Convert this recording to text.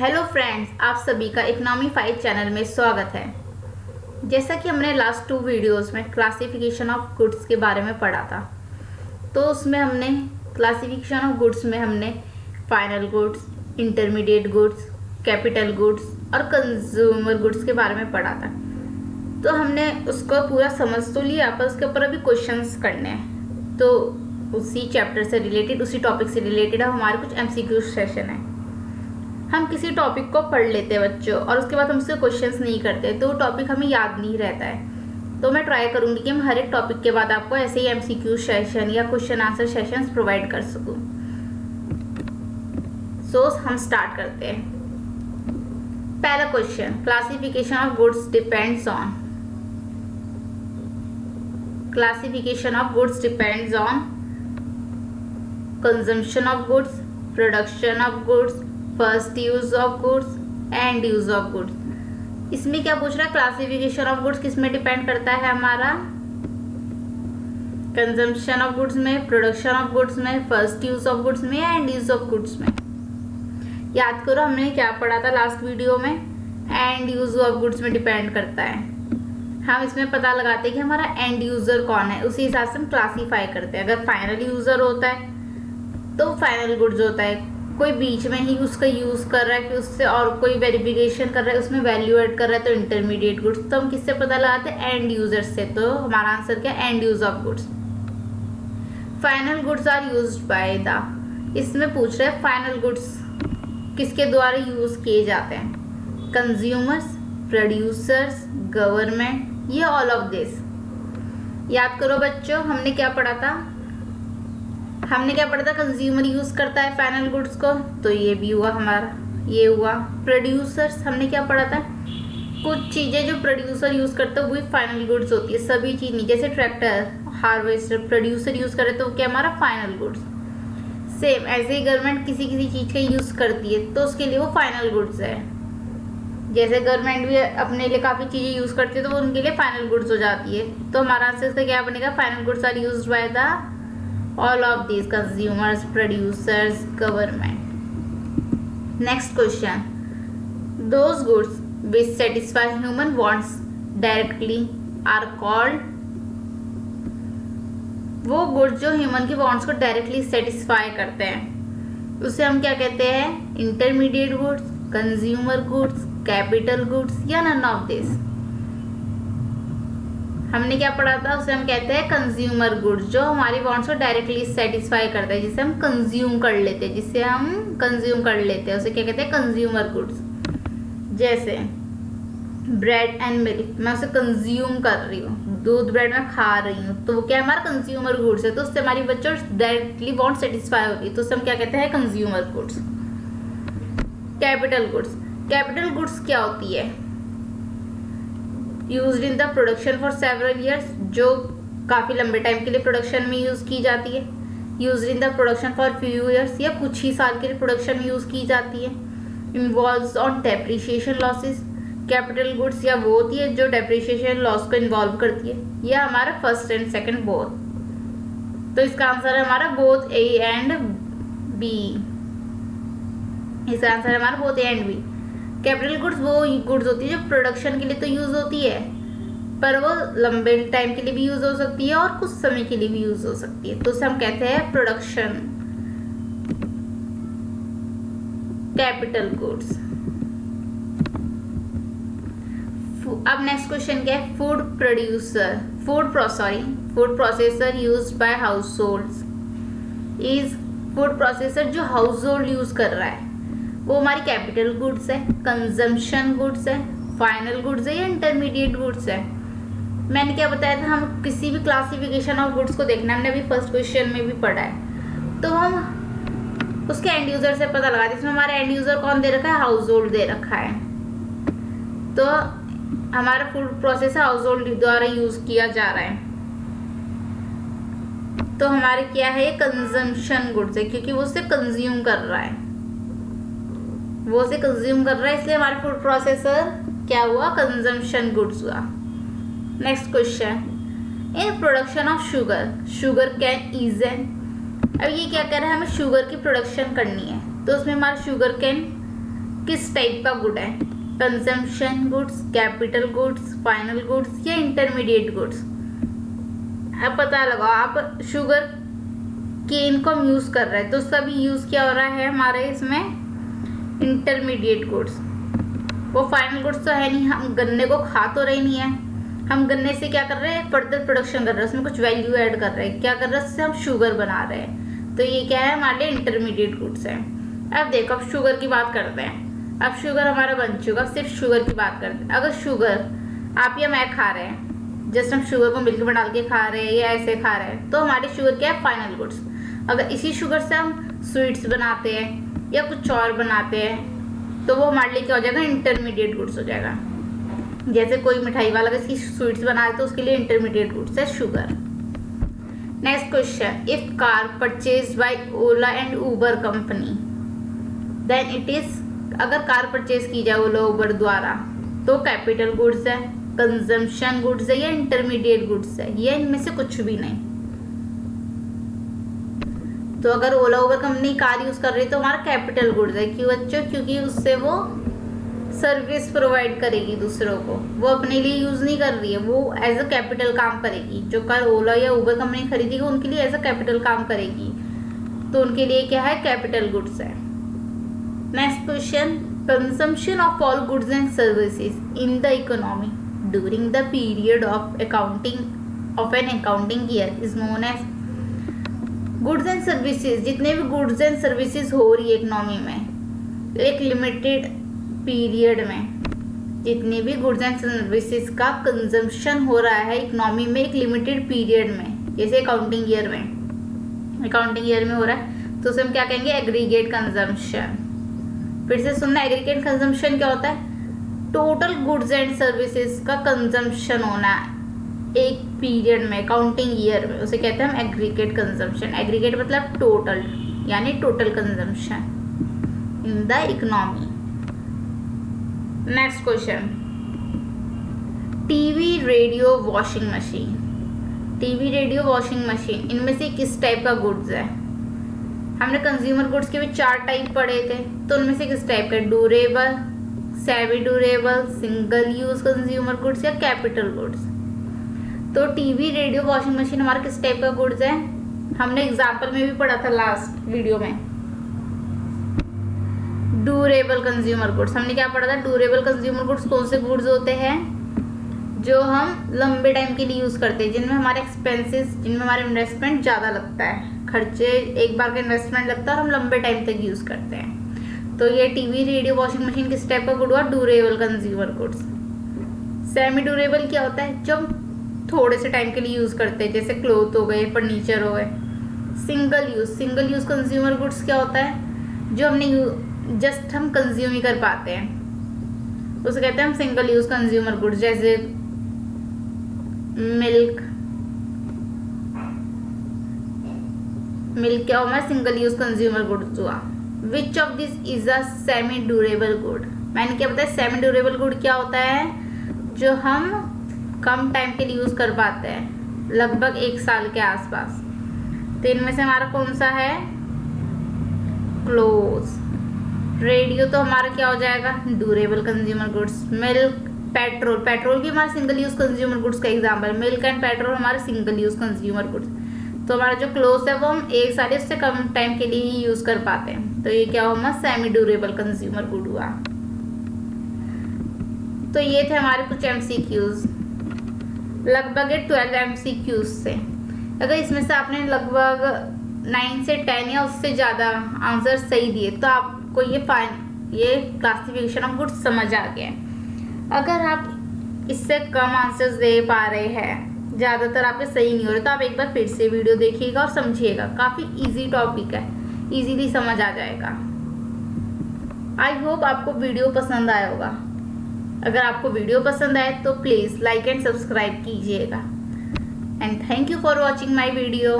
Hello friends, आप सभी का इकोनॉमी 5 चैनल में स्वागत है। जैसा कि हमने लास्ट 2 वीडियोस में क्लासिफिकेशन ऑफ गुड्स के बारे में पढ़ा था, तो उसमें हमने क्लासिफिकेशन ऑफ गुड्स में हमने final goods, intermediate goods, capital goods और कंज्यूमर गुड्स के बारे में पढ़ा था। तो हमने उसको पूरा समझ तो लिया, पर उसके ऊपर अभी क्वेश्चंस करने हैं। तो उसी चैप्टर से रिलेटेड, उसी टॉपिक से रिलेटेड अब हमारे कुछ MCQ सेशन है। हम किसी टॉपिक को पढ़ लेते हैं बच्चों, और उसके बाद हम उससे क्वेश्चंस नहीं करते, तो वो टॉपिक हमें याद नहीं रहता है। तो मैं ट्राई करूंगी कि मैं हर एक टॉपिक के बाद आपको ऐसे ही MCQ सेशन या क्वेश्चन आंसर सेशंस प्रोवाइड कर सकूं। सो हम स्टार्ट करते हैं। पहला question, classification of goods depends on. Classification of goods depends on consumption of goods, production of goods, first use of goods, and use of goods. इसमें क्या पूछ रहा है, क्लासिफिकेशन ऑफ गुड्स किस में डिपेंड करता है हमारा? कंजम्पशन ऑफ गुड्स में, प्रोडक्शन ऑफ गुड्स में, फर्स्ट यूज ऑफ गुड्स में, एंड यूज ऑफ गुड्स में। याद करो हमने क्या पढ़ा था लास्ट वीडियो में, एंड यूज ऑफ गुड्स में डिपेंड करता है। हम इसमें पता लगाते हैं कि हमारा एंड यूजर कौन है, उसी हिसाब से हम क्लासीफाई करते हैं। अगर फाइनल यूजर होता है तो फाइनल गुड्स होता है, कोई बीच में ही उसका यूज़ कर रहा है कि उससे और कोई वेरिफिकेशन कर रहा है, उसमें वैल्यू ऐड कर रहा है, तो इंटरमीडिएट गुड्स। तो हम किससे पता लगाते हैं? एंड यूजर से। तो हमारा आंसर क्या है? End use of goods. Final goods are used by the, इसमें पूछ रहे हैं फाइनल गुड्स किसके द्वारा यूज किए जाते हैं? कंज्यूमर्स, प्रोड्यूसर्स, गवर्नमेंट, ये ऑल ऑफ दिस। याद करो बच्चों, हमने क्या पढ़ा था? कंज्यूमर यूज करता है फाइनल गुड्स को, तो ये भी हुआ हमारा, ये हुआ। प्रोड्यूसर्स हमने क्या पढ़ा था? कुछ चीजें जो प्रोड्यूसर यूज करता है वो भी फाइनल गुड्स होती है, सभी चीज नहीं। जैसे ट्रैक्टर, हार्वेस्टर, प्रोड्यूसर यूज करे तो क्या हमारा फाइनल गुड्स। सेम ऐसे ही गवर्नमेंट किसी चीज का यूज करती है तो उसके लिए वो फाइनल गुड्स है। जैसे गवर्नमेंट भी अपने लिए काफी चीजें यूज करती है तो वो उनके लिए फाइनल गुड्स हो जाती है। तो हमारा आंसर इसका क्या बनेगा? Final goods are used by the all of these: consumers, producers, government. Next question, those goods which satisfy human wants directly are called, वो गुड्स जो ह्यूमन के वॉन्ट्स को डायरेक्टली सेटिस्फाई करते हैं उसे हम क्या कहते हैं? Intermediate goods, consumer goods, capital goods, या नन ऑफ दिस। हमने क्या पढ़ा था? उसे हम कहते हैं कंज्यूमर गुड्स, जो हमारी वांट्स को डायरेक्टली सेटिस्फाई करता है, जिसे हम कंज्यूम कर लेते हैं, उसे क्या कहते हैं? Consumer goods. जैसे ब्रेड एंड मिल्क, मैं उसे कंज्यूम कर रही हूँ, दूध ब्रेड मैं खा रही हूँ, तो वो क्या हमारा कंज्यूमर गुड्स है। तो उससे हमारी बच्चों डायरेक्टली वांट सेटिस्फाई होती है, तो उसे हम क्या कहते हैं? Consumer goods. कैपिटल गुड्स क्या होती है? Used in the production for several years, जो काफ़ी लंबे टाइम के लिए प्रोडक्शन में यूज़ की जाती है। Used in the production for few years, या कुछ ही साल के लिए प्रोडक्शन में यूज़ की जाती है। Involves on depreciation losses, capital goods या वो होती है जो डेप्रिसिएशन लॉस को इन्वॉल्व करती है, या हमारा फर्स्ट एंड सेकंड बोथ। तो इसका आंसर है हमारा बोथ ए एंड बी। इसका आंसर है हमारा both A and B. Capital goods वो गुड्स होती है जो प्रोडक्शन के लिए तो यूज होती है, पर वो लंबे टाइम के लिए भी यूज हो सकती है और कुछ समय के लिए भी यूज हो सकती है, तो उसे हम कहते हैं प्रोडक्शन कैपिटल गुड्स। अब नेक्स्ट क्वेश्चन क्या है? Food processor used by households is, food processor जो हाउस होल्ड यूज कर रहा है वो हमारी कैपिटल गुड्स है, कंजम्पशन गुड्स है, फाइनल गुड्स है, या इंटरमीडिएट गुड्स है। मैंने क्या बताया था? हम किसी भी क्लासिफिकेशन ऑफ गुड्स को देखना, हमने अभी फर्स्ट क्वेश्चन में भी पढ़ा है, तो हम उसके एंड यूजर से पता लगाते हैं। इसमें हमारा एंड यूजर कौन दे रखा है? हाउस होल्ड दे रखा है, तो हमारा फूड प्रोसेसर हाउस होल्ड द्वारा यूज किया जा रहा है, तो हमारे क्या है? ये कंजम्पशन गुड्स है, क्योंकि वो उसे कंज्यूम कर रहा है, इसलिए हमारे फूड प्रोसेसर क्या हुआ? कंजम्पशन गुड्स हुआ। Next question, in production of sugar cane engine, अब ये क्या कह रहा है? हमें शुगर की प्रोडक्शन करनी है, तो उसमें हमारा शुगर कैन किस टाइप का गुड है, consumption goods, capital goods, final goods या इंटरमीडिएट गुड्स। अब पता लगाओ, आप शुगर केन को हम यूज़ कर रहे हैं तो सभी यूज़ क्या हो रहा है हमारे इसमें, इंटरमीडिएट गुड्स। वो फाइनल गुड्स तो है नहीं, हम गन्ने को खा तो रहे नहीं है, हम गन्ने से क्या कर रहे हैं, फर्दर प्रोडक्शन कर रहे हैं, उसमें कुछ वैल्यू ऐड कर रहे हैं, क्या कर रहे हैं, उससे हम शुगर बना रहे हैं। तो ये क्या है, हमारे लिए इंटरमीडिएट गुड्स है। अब देखो, अब शुगर की बात करते हैं। अब शुगर हमारा बन चुका, सिर्फ शुगर की बात करते हैं। अगर शुगर आप या मैं खा रहे हैं, जस्ट हम शुगर को मिल्क में डाल के खा रहे हैं या ऐसे खा रहे हैं, तो हमारी शुगर क्या है, फाइनल गुड्स। अगर इसी शुगर से हम स्वीट्स बनाते हैं या कुछ और बनाते हैं तो वो हमारे लिए क्या हो जाएगा, इंटरमीडिएट गुड्स हो जाएगा। जैसे कोई मिठाई वाला इसकी स्वीट्स बनाए तो उसके लिए इंटरमीडिएट गुड्स है sugar. Next question, if car purchase by Ola and Uber company then it is, अगर कार परचेज की जाए ओला उबर द्वारा तो कैपिटल गुड्स है, कंजम्पशन गुड्स है या इंटरमीडिएट गुड्स है, ये इनमें से कुछ भी नहीं। तो अगर ओला उबर कंपनी कार यूज कर रही है तो हमारा कैपिटल गुड्स है। क्यों बच्चों, क्योंकि उससे वो सर्विस प्रोवाइड करेगी दूसरों को, वो अपने लिए यूज नहीं कर रही है, वो एज अ कैपिटल काम करेगी। जो कार ओला या उबर कंपनी खरीदेगी उनके लिए एज अ कैपिटल काम करेगी, तो उनके लिए क्या है, कैपिटल गुड्स है। Next question, consumption of all goods and services in the economy during the period of accounting of an accounting year is known as. Goods and services, जितने भी गुड्स एंड सर्विसेज हो रही है economy में एक limited period में, जितने भी गुड्स एंड सर्विसेज का कंजम्पशन हो रहा है इकोनॉमी में एक लिमिटेड पीरियड में, जैसे अकाउंटिंग ईयर में हो रहा है तो उसे हम क्या कहेंगे, एग्रीगेट कंजम्पशन। फिर से सुनना, एग्रीगेट कंजम्पशन क्या होता है, टोटल गुड्स एंड सर्विसेज का कंजम्पशन होना एक पीरियड में, अकाउंटिंग ईयर में, उसे कहते हैं हम एग्रीगेट कंजम्पशन। एग्रीगेट मतलब टोटल, यानी total consumption in the economy. Next question, TV, radio, washing machine. TV, radio, washing machine, इनमें से किस टाइप का गुड्स है। हमने कंज्यूमर गुड्स के भी 4 टाइप पढ़े थे, तो उनमें से किस टाइप का, durable, semi durable, single use consumer goods या कैपिटल गुड्स। तो टीवी, रेडियो, वॉशिंग मशीन हमारा किस टाइप का गुड्स है, हमने एग्जाम्पल में भी पढ़ा था लास्ट वीडियो में, ड्यूरेबल कंज्यूमर गुड्स। हमने क्या पढ़ा था, ड्यूरेबल कंज्यूमर गुड्स कौन से गुड्स होते हैं, जो हम लंबे टाइम के लिए यूज़ करते हैं, जिनमें हमारे एक्सपेंसेस, जिनमें हमारा इन्वेस्टमेंट ज़्यादा लगता है, खर्चे एक बार का इन्वेस्टमेंट लगता है और हम लंबे टाइम तक यूज़ करते हैं। तो ये टीवी, रेडियो, वॉशिंग मशीन किस टाइप का गुड हुआ, durable consumer goods. Semi durable क्या होता है, जो हम थोड़े से टाइम के लिए यूज़ करते हैं, जैसे क्लोथ हो गए, फर्नीचर हो गए। सिंगल यूज़ कंज्यूमर गुड्स क्या होता है, जो हमने जस्ट हम कंज्यूम ही कर पाते हैं, उसे कहते हैं हम सिंगल यूज़ कंज्यूमर गुड्स। जैसे मिल्क क्या हुआ, सिंगल यूज़ कंज्यूमर गुड्स हुआ। Which of this is a semi durable good. मैंने क्या बताया, सेमी ड्यूरेबल गुड क्या होता है, जो हम कम टाइम के लिए यूज़ कर पाते हैं, लगभग 1 साल के आसपास। तो इनमें से हमारा कौन सा है, क्लोथ। रेडियो तो हमारा क्या हो जाएगा, durable consumer goods. Milk, petrol भी हमारा सिंगल यूज़ कंज्यूमर गुड्स का एग्जाम्पल। मिल्क एंड पेट्रोल हमारे सिंगल यूज़ कंज्यूमर गुड्स। तो हमारा जो क्लोथ है वो हम 1 साल से कम टाइम के लिए ही यूज़ कर पाते हैं, तो ये क्या हुआ, सेमी ड्यूरेबल कंज्यूमर गुड हुआ। तो ये थे हमारे कुछ MCQs, लगभग 12 MCQs से। अगर इसमें से आपने लगभग 9 से 10 या उससे ज़्यादा आंसर सही दिए तो आपको ये क्लासिफिकेशन ऑफ गुड्स समझ आ गया है। अगर आप इससे कम आंसर्स दे पा रहे हैं, ज़्यादातर आपके सही नहीं हो रहे, तो आप एक बार फिर से वीडियो देखिएगा और समझिएगा। काफ़ी इजी टॉपिक है, इजीली समझ आ जाएगा। आई होप आपको वीडियो पसंद आया होगा। अगर आपको वीडियो पसंद आए तो प्लीज़ लाइक एंड सब्सक्राइब कीजिएगा। And thank you for watching my video.